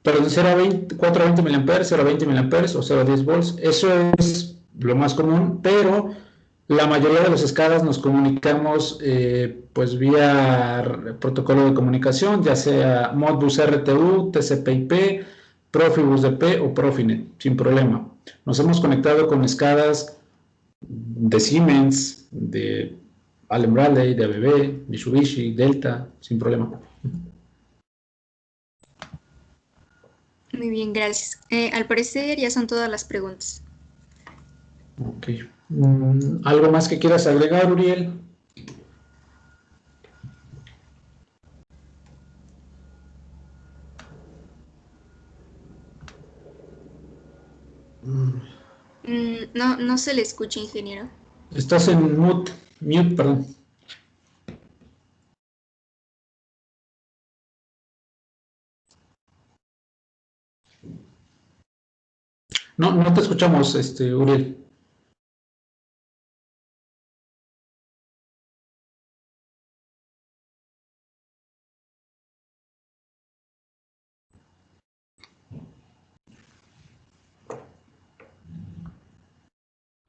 Perdón, 0 a 20, 4 a 20 miliamperes, 0 a 20 miliamperes o 0 a 10 volts. Eso es lo más común, pero la mayoría de los SCADAs nos comunicamos pues vía protocolo de comunicación, ya sea Modbus RTU, TCP/IP, Profibus DP o Profinet, sin problema. Nos hemos conectado con SCADAs de Siemens, de Allen Bradley, de ABB, Mitsubishi, Delta, sin problema. Muy bien, gracias. Al parecer ya son todas las preguntas. Ok. ¿Algo más que quieras agregar, Uriel? No, no se le escucha, ingeniero. Estás en mute, perdón. No, no te escuchamos, Uriel.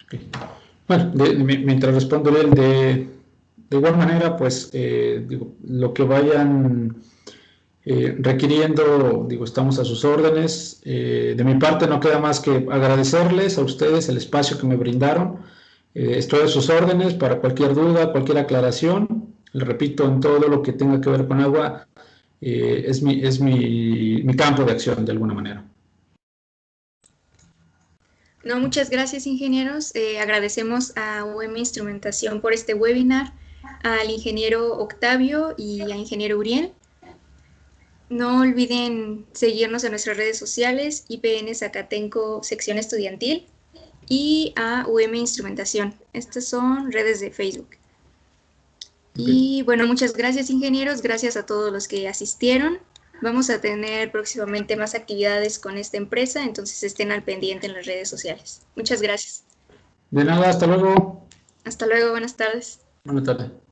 Okay. Bueno, mientras respondo Uriel, de igual manera, pues, digo, lo que vayan requiriendo, digo, estamos a sus órdenes. De mi parte no queda más que agradecerles a ustedes el espacio que me brindaron. Estoy a sus órdenes para cualquier duda, cualquier aclaración. Les repito, en todo lo que tenga que ver con agua, es mi campo de acción de alguna manera. No, muchas gracias, ingenieros. Agradecemos a UM Instrumentación por este webinar, al ingeniero Octavio y a ingeniero Uriel. No olviden seguirnos en nuestras redes sociales, IPN Zacatenco Sección Estudiantil y a UM Instrumentación. Estas son redes de Facebook. Y bueno, muchas gracias, ingenieros. Gracias a todos los que asistieron. Vamos a tener próximamente más actividades con esta empresa, entonces estén al pendiente en las redes sociales. Muchas gracias. De nada, hasta luego. Hasta luego, buenas tardes. Buenas tardes.